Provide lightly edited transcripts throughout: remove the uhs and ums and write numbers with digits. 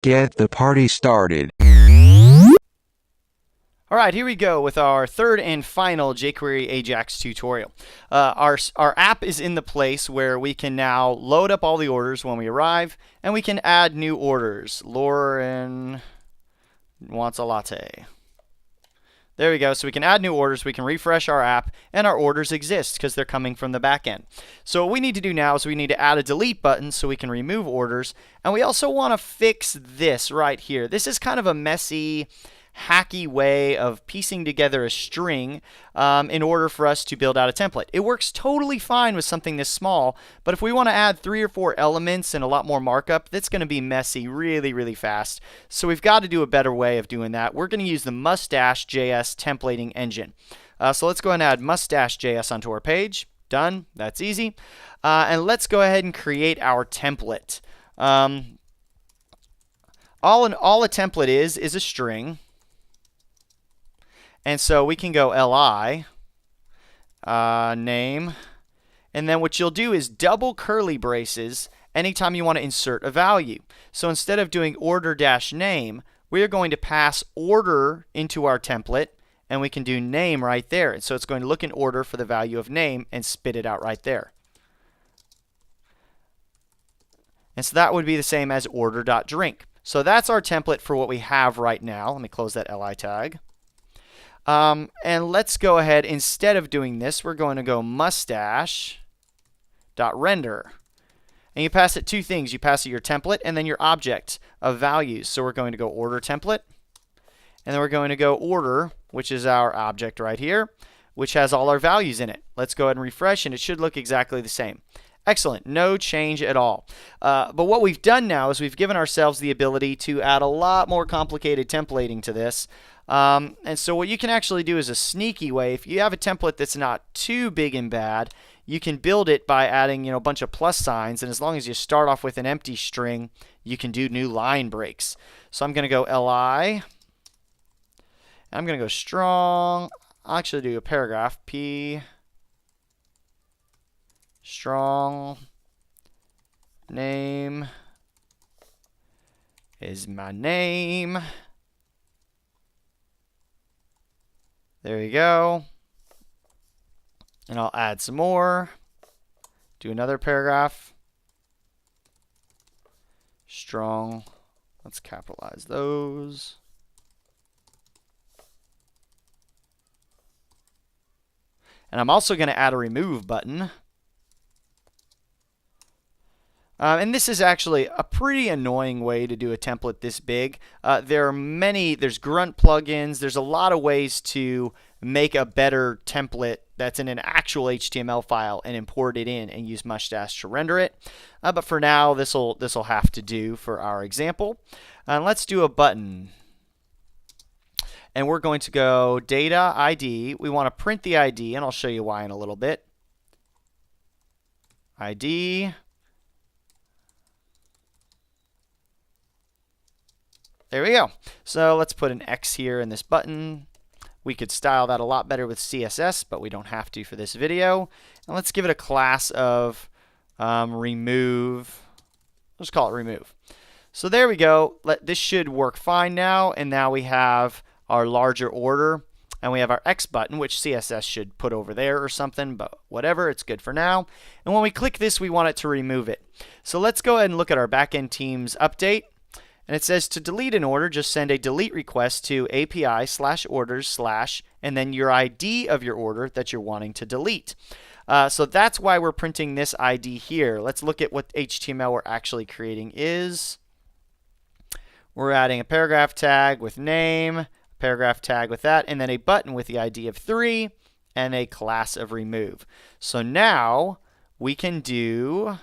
Get the party started. All right, here we go with our third and final jQuery Ajax tutorial. Our app is in the place where we can now load up all the orders when we arrive, and we can add new orders. Lauren wants a latte. There we go. So we can add new orders, we can refresh our app, and our orders exist because they're coming from the back end. So what we need to do now is we need to add a delete button so we can remove orders. And we also want to fix this right here. This is kind of a messy, hacky way of piecing together a string in order for us to build out a template. It works totally fine with something this small, but if we want to add 3 or 4 elements and a lot more markup, that's going to be messy really, really fast. So we've got to do a better way of doing that. We're going to use the Mustache JS templating engine. So let's go ahead and add Mustache JS onto our page. Done. That's easy. And let's go ahead and create our template. All a template is a string. And so we can go li, name, and then what you'll do is double curly braces anytime you want to insert a value. So instead of doing order-name, we are going to pass order into our template, and we can do name right there. And so it's going to look in order for the value of name and spit it out right there. And so that would be the same as order.drink. So that's our template for what we have right now. Let me close that li tag. And let's go ahead, instead of doing this, we're going to go mustache.render. And you pass it 2 things. You pass it your template and then your object of values. So we're going to go order template. And then we're going to go order, which is our object right here, which has all our values in it. Let's go ahead and refresh, and it should look exactly the same. Excellent. No change at all. But what we've done now is we've given ourselves the ability to add a lot more complicated templating to this. And so what you can actually do is a sneaky way. If you have a template that's not too big and bad, you can build it by adding a bunch of plus signs. And as long as you start off with an empty string, you can do new line breaks. So I'm going to go li. I'm going to go strong. I'll actually do a paragraph. P strong name is my name. There you go. And I'll add some more. Do another paragraph. Strong. Let's capitalize those. And I'm also going to add a remove button. And this is actually a pretty annoying way to do a template this big. There's grunt plugins. There's a lot of ways to make a better template that's in an actual HTML file and import it in and use Mustache to render it. But for now, this'll have to do for our example. Let's do a button. And we're going to go data ID. We want to print the ID, and I'll show you why in a little bit. ID. There we go. So let's put an X here in this button. We could style that a lot better with CSS, but we don't have to for this video. And let's give it a class of remove. Let's call it remove. So there we go. This should work fine now. And now we have our larger order. And we have our X button, which CSS should put over there or something, but whatever, it's good for now. And when we click this, we want it to remove it. So let's go ahead and look at our backend team's update. And it says to delete an order, just send a delete request to API/orders/ and then your ID of your order that you're wanting to delete. So that's why we're printing this ID here. Let's look at what HTML we're actually creating is. We're adding a paragraph tag with name, a paragraph tag with that, and then a button with the ID of 3 and a class of remove. So now we can do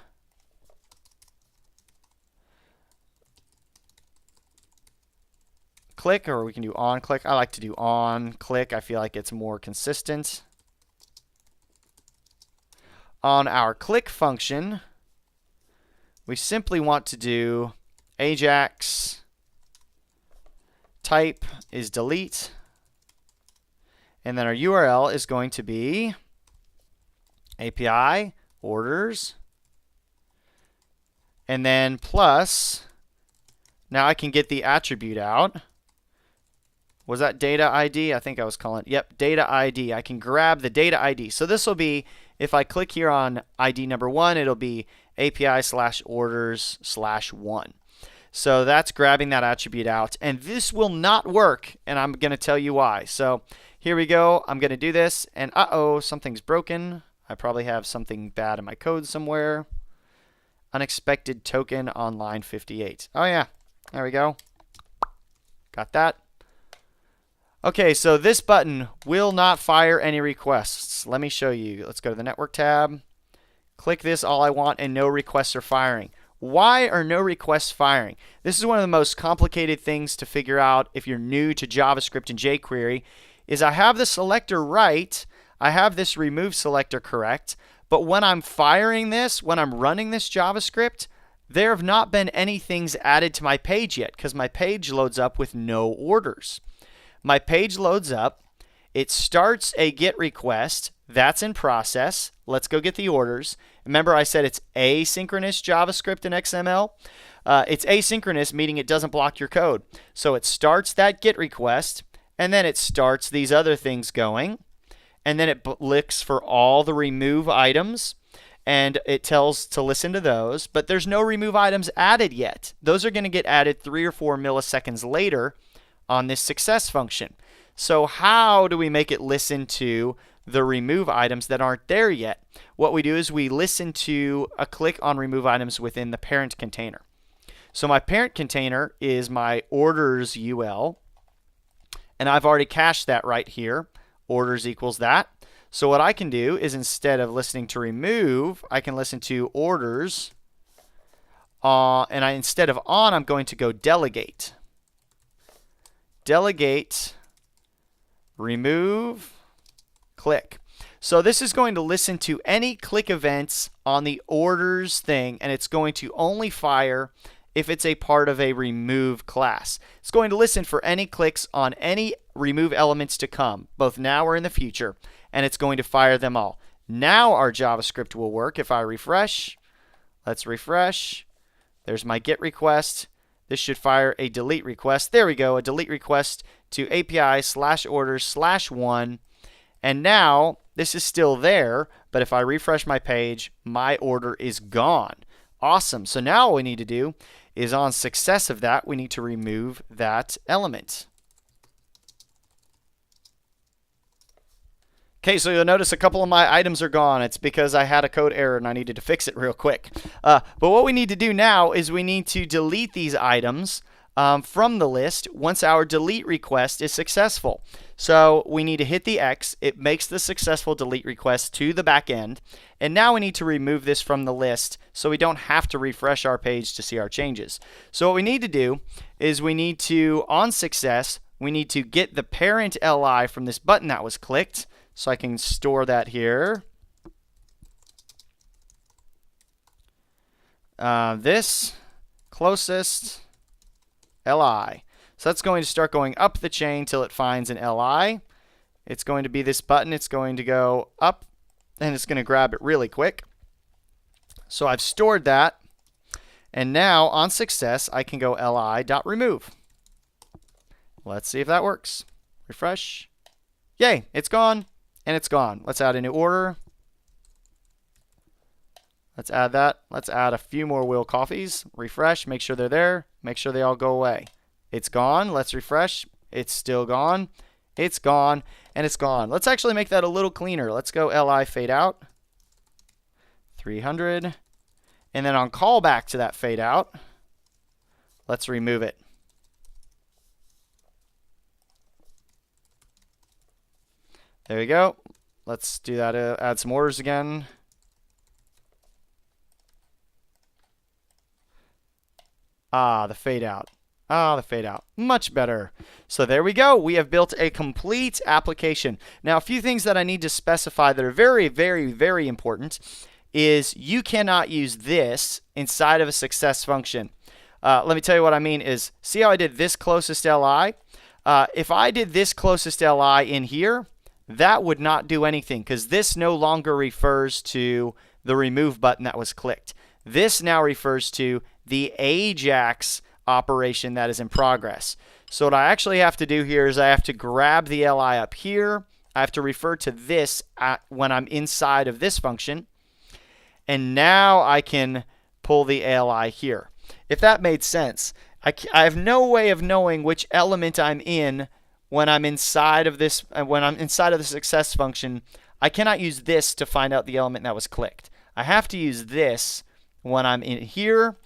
click, or we can do on click. I like to do on click. I feel like it's more consistent. On our click function, we simply want to do Ajax type is delete, and then our URL is going to be API orders, and then plus Now I can get the attribute out. Was that data ID? I think I was calling it. Yep, data ID. I can grab the data ID. So this will be, if I click here on ID number 1, it'll be API/orders/1. So that's grabbing that attribute out. And this will not work, and I'm going to tell you why. So here we go. I'm going to do this, and uh-oh, something's broken. I probably have something bad in my code somewhere. Unexpected token on line 58. Oh, yeah. There we go. Got that. Okay, so this button will not fire any requests. Let me show you. Let's go to the network tab. Click this all I want, and no requests are firing. Why are no requests firing? This is one of the most complicated things to figure out if you're new to JavaScript and jQuery, is I have the selector right, I have this remove selector correct, but when I'm firing this, when I'm running this JavaScript, there have not been any things added to my page yet because my page loads up with no orders. My page loads up, it starts a GET request, that's in process. Let's go get the orders. Remember I said it's asynchronous JavaScript in XML? It's asynchronous, meaning it doesn't block your code. So it starts that GET request, and then it starts these other things going, and then it looks for all the remove items, and it tells to listen to those, but there's no remove items added yet. Those are going to get added 3 or 4 milliseconds later on this success function. So how do we make it listen to the remove items that aren't there yet? What we do is we listen to a click on remove items within the parent container. So my parent container is my orders UL, and I've already cached that right here. Orders equals that. So what I can do is instead of listening to remove, I can listen to orders, and instead of on, I'm going to go delegate. Delegate, remove, click. So this is going to listen to any click events on the orders thing, and it's going to only fire if it's a part of a remove class. It's going to listen for any clicks on any remove elements to come, both now or in the future, and it's going to fire them all. Now our JavaScript will work. If I refresh, let's refresh. There's my GET request. This should fire a delete request. There we go, a delete request to API/orders/1. And now this is still there, but if I refresh my page, my order is gone. Awesome. So now what we need to do is on success of that, we need to remove that element. Okay, so you'll notice a couple of my items are gone. It's because I had a code error and I needed to fix it real quick. But what we need to do now is we need to delete these items from the list once our delete request is successful. So we need to hit the X. It makes the successful delete request to the back end. And now we need to remove this from the list so we don't have to refresh our page to see our changes. So what we need to do is we need to, on success, we need to get the parent LI from this button that was clicked. So I can store that here. This closest LI. So that's going to start going up the chain till it finds an LI. It's going to be this button. It's going to go up, and it's going to grab it really quick. So I've stored that. And now on success, I can go li.remove. Let's see if that works. Refresh. Yay, it's gone. And it's gone. Let's add a new order. Let's add that. Let's add a few more Will coffees. Refresh. Make sure they're there. Make sure they all go away. It's gone. Let's refresh. It's still gone. It's gone. And it's gone. Let's actually make that a little cleaner. Let's go li fade out. 300. And then on callback to that fade out, let's remove it. There we go. Let's do that. Add some orders again. The fade out. The fade out. Much better. So there we go. We have built a complete application. Now, a few things that I need to specify that are very, very, very important is you cannot use this inside of a success function. Let me tell you what I mean is, see how I did this closest li? If I did this closest li in here, that would not do anything because this no longer refers to the remove button that was clicked. This now refers to the Ajax operation that is in progress. So what I actually have to do here is I have to grab the li up here. I have to refer to this when I'm inside of this function. And now I can pull the ali here. If that made sense, I have no way of knowing which element I'm in when I'm inside of this. When I'm inside of the success function, I cannot use this to find out the element that was clicked. I have to use this when I'm in here,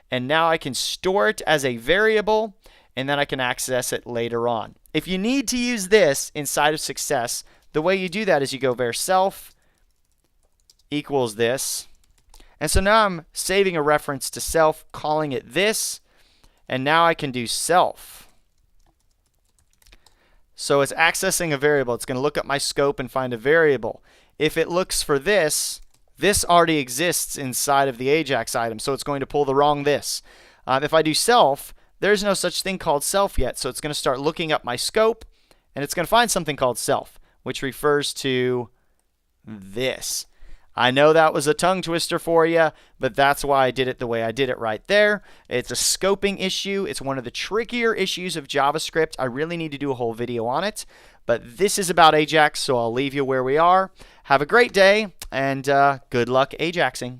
and now I can store it as a variable, and then I can access it later on. If you need to use this inside of success, the way you do that is you go var self equals this. And so now I'm saving a reference to self, calling it this, and now I can do self. So it's accessing a variable. It's going to look up my scope and find a variable. If it looks for this, this already exists inside of the Ajax item, so it's going to pull the wrong this. If I do self, there's no such thing called self yet, so it's going to start looking up my scope, and it's going to find something called self, which refers to this. I know that was a tongue twister for you, but that's why I did it the way I did it right there. It's a scoping issue. It's one of the trickier issues of JavaScript. I really need to do a whole video on it, but this is about Ajax, so I'll leave you where we are. Have a great day, and good luck Ajaxing.